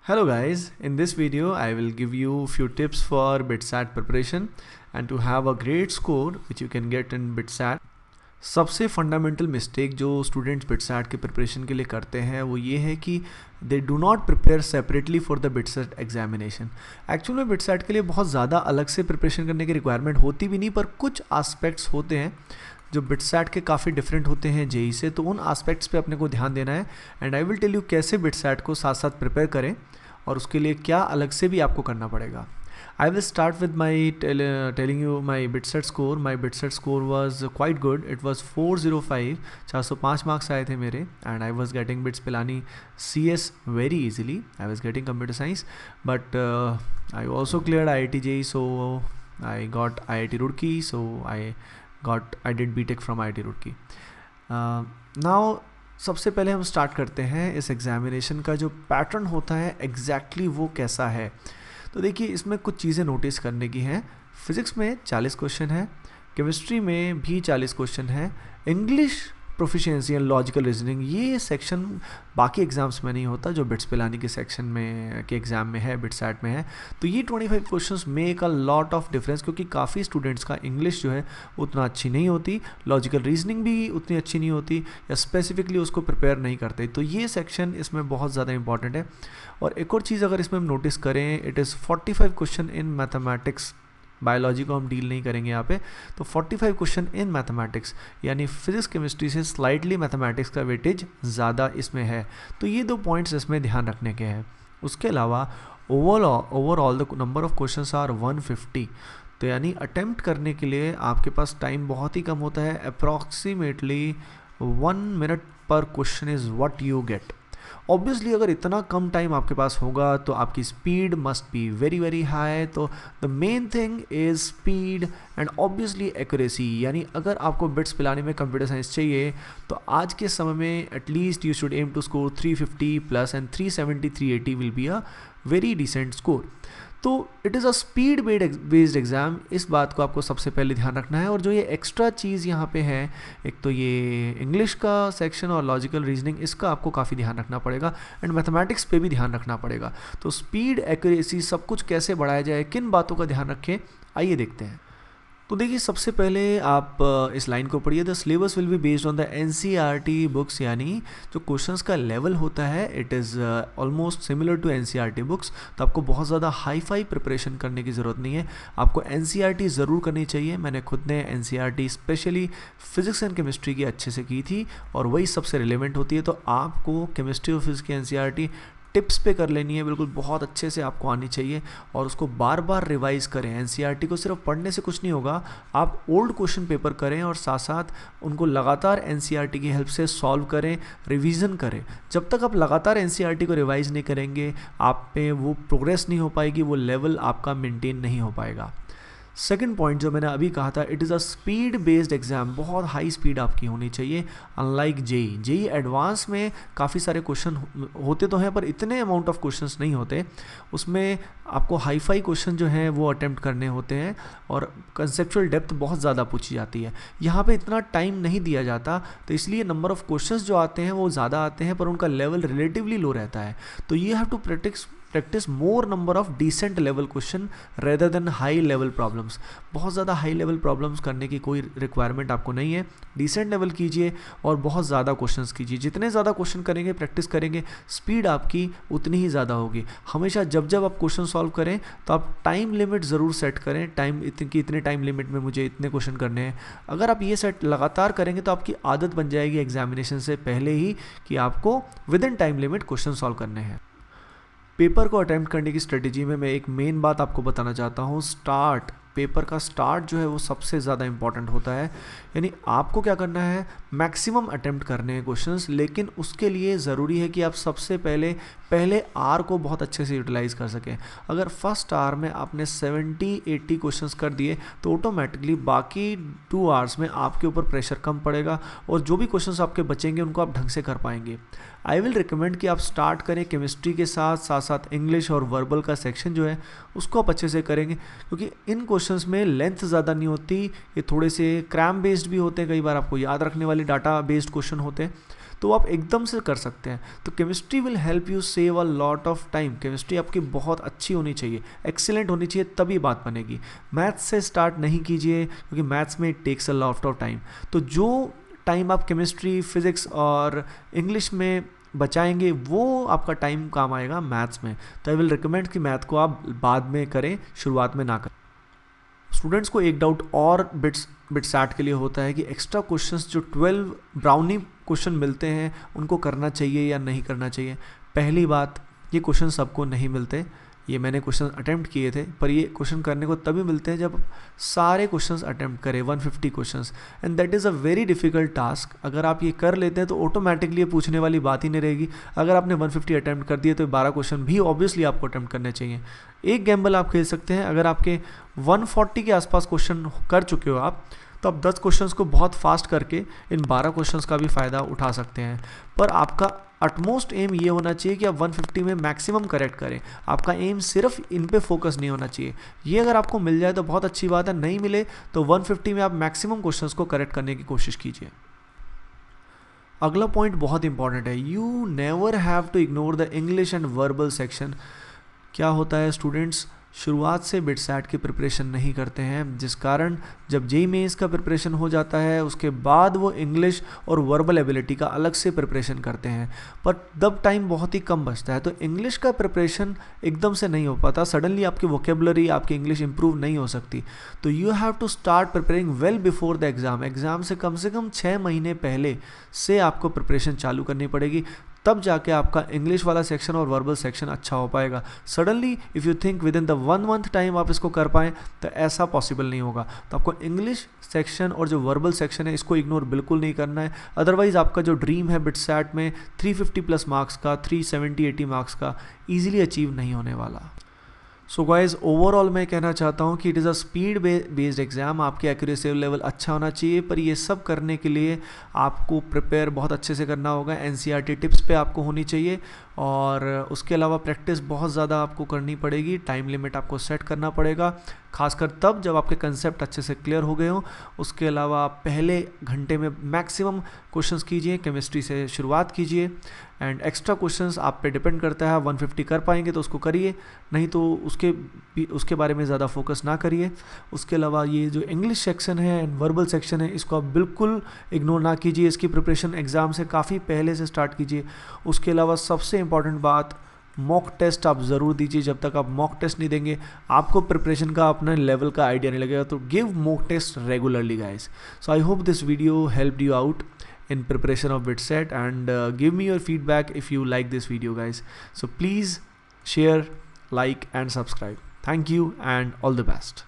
Hello guys, in this video I will give you few tips for BITSAT preparation and to have a great score which you can get in BITSAT. सबसे fundamental mistake जो students BITSAT के preparation के लिए करते हैं वो ये है कि they do not prepare separately for the BITSAT examination. Actual में बिटसैट के लिए बहुत ज़्यादा अलग से प्रिपरेशन करने की रिक्वायरमेंट होती भी नहीं, पर कुछ एस्पेक्ट्स होते हैं जो बिटसैट के काफ़ी डिफरेंट होते हैं जेई से, तो उन एस्पेक्ट्स पे अपने को ध्यान देना है। And I will tell you कैसे बिटसैट को साथ साथ प्रिपेयर करें और उसके लिए क्या अलग से भी आपको करना पड़ेगा। I will start with my telling you my BITSAT score. My BITSAT score was quite good. It was 405. 405 marks आए थे मेरे and I was getting BITS Pilani CS very easily. I was getting computer science, but I also cleared IIT JEE, so I got IIT Roorkee. So I did BTech from IIT Roorkee. Now सबसे पहले हम start करते हैं इस examination का जो pattern होता है एग्जैक्टली वो कैसा है। तो देखिए इसमें कुछ चीज़ें नोटिस करने की हैं। फिज़िक्स में 40 क्वेश्चन है, केमिस्ट्री में भी 40 क्वेश्चन है, English proficiency and logical reasoning ये सेक्शन बाकी एग्जाम्स में नहीं होता जो बिट्स पिलानी के सेक्शन में के एग्ज़ाम में है, बिटसैट में है। तो ये 25 questions make a lot of difference, क्योंकि काफ़ी स्टूडेंट्स का इंग्लिश जो है उतना अच्छी नहीं होती, लॉजिकल रीजनिंग भी उतनी अच्छी नहीं होती या स्पेसिफिकली उसको प्रिपेयर नहीं करते। तो ये सेक्शन इसमें बहुत ज़्यादा इंपॉर्टेंट है। और एक और चीज़ अगर इसमें हम नोटिस करें, it is 45 question in mathematics. Biology को हम डील नहीं करेंगे यहाँ पे, तो 45 क्वेश्चन इन मैथमेटिक्स, यानी फिजिक्स केमिस्ट्री से स्लाइटली मैथमेटिक्स का वेटेज ज़्यादा इसमें है। तो ये दो पॉइंट्स इसमें ध्यान रखने के हैं। उसके अलावा overall the number of questions are 150। तो यानी अटेम्प्ट करने के लिए आपके पास टाइम बहुत ही कम होता है। अप्रॉक्सीमेटली 1 मिनट पर question is what you get. Obviously अगर इतना कम टाइम आपके पास होगा तो आपकी speed must be very very high. तो the main thing is speed and obviously accuracy. यानी अगर आपको बिट्स पिलाने में कंप्यूटर साइंस चाहिए तो आज के समय में at least you should aim to score 350 plus and 370 380 will be a very decent score. तो it is a speed based exam, इस बात को आपको सबसे पहले ध्यान रखना है। और जो ये एक्स्ट्रा चीज़ यहाँ पे है, एक तो ये इंग्लिश का सेक्शन और लॉजिकल रीजनिंग, इसका आपको काफ़ी ध्यान रखना पड़ेगा एंड मैथमेटिक्स पे भी ध्यान रखना पड़ेगा। तो स्पीड, एक्यूरेसी, सब कुछ कैसे बढ़ाया जाए, किन बातों का ध्यान रखें, आइए देखते हैं। तो देखिए सबसे पहले आप इस लाइन को पढ़िए, the syllabus will be based on the NCERT books. यानी जो क्वेश्चंस का लेवल होता है it is almost similar to NCERT books. तो आपको बहुत ज़्यादा हाई फाई प्रिपरेशन करने की ज़रूरत नहीं है, आपको NCERT ज़रूर करनी चाहिए। मैंने खुद ने NCERT specially physics and chemistry की अच्छे से की थी और वही सबसे रिलेवेंट होती है। तो आपको केमिस्ट्री और फिजिक्स की NCERT टिप्स पे कर लेनी है, बिल्कुल बहुत अच्छे से आपको आनी चाहिए और उसको बार बार रिवाइज करें। NCERT को सिर्फ पढ़ने से कुछ नहीं होगा, आप ओल्ड क्वेश्चन पेपर करें और साथ साथ उनको लगातार NCERT की हेल्प से सॉल्व करें, रिवीजन करें। जब तक आप लगातार NCERT को रिवाइज नहीं करेंगे आप पे वो प्रोग्रेस नहीं हो पाएगी, वो लेवल आपका मेंटेन नहीं हो पाएगा। सेकंड पॉइंट जो मैंने अभी कहा था, it is a speed based exam, बहुत हाई स्पीड आपकी होनी चाहिए। अनलाइक जेई एडवांस में काफ़ी सारे क्वेश्चन होते तो हैं पर इतने अमाउंट ऑफ क्वेश्चंस नहीं होते, उसमें आपको हाई फाई क्वेश्चन जो हैं वो अटेम्प्ट करने होते हैं और कंसेप्चुअल डेप्थ बहुत ज़्यादा पूछी जाती है। यहाँ पे इतना टाइम नहीं दिया जाता, तो इसलिए नंबर ऑफ क्वेश्चंस जो आते हैं वो ज़्यादा आते हैं पर उनका लेवल रिलेटिवली लो रहता है। तो you have to practise more number of decent level question rather than high level problems. बहुत ज़्यादा हाई लेवल प्रॉब्लम्स करने की कोई रिक्वायरमेंट आपको नहीं है, डिसेंट लेवल कीजिए और बहुत ज़्यादा क्वेश्चंस कीजिए। जितने ज़्यादा क्वेश्चन करेंगे, प्रैक्टिस करेंगे, स्पीड आपकी उतनी ही ज़्यादा होगी। हमेशा जब आप क्वेश्चन सॉल्व करें तो आप टाइम लिमिट ज़रूर सेट करें, इतने टाइम लिमिट में मुझे इतने क्वेश्चन करने हैं। अगर आप ये सेट लगातार करेंगे तो आपकी आदत बन जाएगी एग्जामिनेशन से पहले ही कि आपको with in time limit question solve करने हैं। पेपर को अटेम्प्ट करने की स्ट्रेटेजी में मैं एक मेन बात आपको बताना चाहता हूँ। पेपर का स्टार्ट जो है वो सबसे ज़्यादा इंपॉर्टेंट होता है। यानी आपको क्या करना है, मैक्सिमम अटेम्प्ट करने हैं क्वेश्चंस, लेकिन उसके लिए ज़रूरी है कि आप सबसे पहले आर को बहुत अच्छे से यूटिलाइज़ कर सकें। अगर फर्स्ट आवर में आपने 70-80 क्वेश्चंस कर दिए तो ऑटोमेटिकली बाकी 2 आवर्स में आपके ऊपर प्रेशर कम पड़ेगा और जो भी क्वेश्चंस आपके बचेंगे उनको आप ढंग से कर पाएंगे। आई विल रिकमेंड कि आप स्टार्ट करें केमिस्ट्री के साथ साथ इंग्लिश और वर्बल का सेक्शन जो है उसको आप अच्छे से करेंगे, क्योंकि इन क्वेश्चंस में लेंथ ज़्यादा नहीं होती, ये थोड़े से क्रैम बेस्ड भी होते हैं, कई बार आपको याद रखने वाले डाटा बेस्ड क्वेश्चन होते हैं। तो आप एकदम से कर सकते हैं। तो chemistry will help you save a lot of time. Chemistry आपकी बहुत अच्छी होनी चाहिए, एक्सीलेंट होनी चाहिए, तभी बात बनेगी। मैथ्स से स्टार्ट नहीं कीजिए क्योंकि मैथ्स में it takes a lot of time. तो जो टाइम आप केमिस्ट्री, फिजिक्स और इंग्लिश में बचाएंगे वो आपका टाइम काम आएगा मैथ्स में। तो आई विल रिकमेंड कि मैथ को आप बाद में करें, शुरुआत में ना करें। स्टूडेंट्स को एक डाउट और बिटसैट के लिए होता है कि एक्स्ट्रा क्वेश्चंस जो 12 ब्राउनी क्वेश्चन मिलते हैं उनको करना चाहिए या नहीं करना चाहिए। पहली बात, ये क्वेश्चन सबको नहीं मिलते। ये मैंने क्वेश्चन अटेम्प्ट किए थे, पर ये क्वेश्चन करने को तभी मिलते हैं जब सारे क्वेश्चंस अटेम्प्ट करें, 150 questions, and that is a very difficult task. अगर आप ये कर लेते हैं तो ऑटोमेटिकली ये पूछने वाली बात ही नहीं रहेगी। अगर आपने 150 अटेम्प्ट कर दिए तो 12 क्वेश्चन भी ऑब्वियसली आपको अटेम्प्ट करने चाहिए। एक गैम्बल आप खेल सकते हैं, अगर आपके 140 के आसपास क्वेश्चन कर चुके हो आप, तो आप 10 क्वेश्चंस को बहुत फास्ट करके इन 12 क्वेश्चंस का भी फ़ायदा उठा सकते हैं। पर आपका अटमोस्ट एम ये होना चाहिए कि आप 150 में मैक्सिमम करेक्ट करें। आपका एम सिर्फ इन पे फोकस नहीं होना चाहिए। ये अगर आपको मिल जाए तो बहुत अच्छी बात है, नहीं मिले तो 150 में आप मैक्सिमम क्वेश्चंस को करेक्ट करने की कोशिश कीजिए। अगला पॉइंट बहुत इंपॉर्टेंट है, you never have to ignore the English and verbal section. क्या होता है, स्टूडेंट्स शुरुआत से बिटसैट की प्रिपरेशन नहीं करते हैं, जिस कारण जब जेईई मेंस का प्रिपरेशन हो जाता है उसके बाद वो इंग्लिश और वर्बल एबिलिटी का अलग से प्रिपरेशन करते हैं, पर तब टाइम बहुत ही कम बचता है। तो इंग्लिश का प्रिपरेशन एकदम से नहीं हो पाता, सडनली आपकी वोकेबलरी, आपकी इंग्लिश इंप्रूव नहीं हो सकती। तो you have to start preparing well before the exam. Exam से कम 6 महीने पहले से आपको प्रिपरेशन चालू करनी पड़ेगी, तब जाके आपका इंग्लिश वाला सेक्शन और वर्बल सेक्शन अच्छा हो पाएगा। Suddenly if you think with in the 1 month time आप इसको कर पाएँ तो ऐसा पॉसिबल नहीं होगा। तो आपको इंग्लिश सेक्शन और जो वर्बल सेक्शन है इसको इग्नोर बिल्कुल नहीं करना है, अदरवाइज़ आपका जो ड्रीम है बिटसैट में 350 प्लस मार्क्स का, 370-80 मार्क्स का ईजिली अचीव नहीं होने वाला। सो गाइज ओवरऑल मैं कहना चाहता हूँ कि it is a speed based exam. आपके एक्यूरेसी लेवल अच्छा होना चाहिए, पर ये सब करने के लिए आपको प्रिपेयर बहुत अच्छे से करना होगा। एनसीईआरटी टिप्स पे आपको होनी चाहिए, और उसके अलावा प्रैक्टिस बहुत ज़्यादा आपको करनी पड़ेगी। टाइम लिमिट आपको सेट करना पड़ेगा, खासकर तब जब आपके कंसेप्ट अच्छे से क्लियर हो गए हों। उसके अलावा पहले घंटे में मैक्सिमम क्वेश्चंस कीजिए, केमिस्ट्री से शुरुआत कीजिए, एंड एक्स्ट्रा क्वेश्चंस आप पे डिपेंड करता है। 150 कर पाएंगे तो उसको करिए, नहीं तो उसके बारे में ज़्यादा फोकस ना करिए। उसके अलावा ये जो इंग्लिश सेक्शन है एंड वर्बल सेक्शन है इसको आप बिल्कुल इग्नोर ना कीजिए। इसकी प्रिपरेशन एग्ज़ाम से काफ़ी पहले से स्टार्ट कीजिए। उसके अलावा सबसे इंपॉर्टेंट बात, मॉक टेस्ट आप ज़रूर दीजिए। जब तक आप मॉक टेस्ट नहीं देंगे आपको प्रिपरेशन का अपने लेवल का आइडिया नहीं लगेगा। तो give mock test regularly guys. So I hope this video helped you out in preparation of BITSAT, and give me your feedback if you like this video guys. So please share, like and subscribe. Thank you and all the best.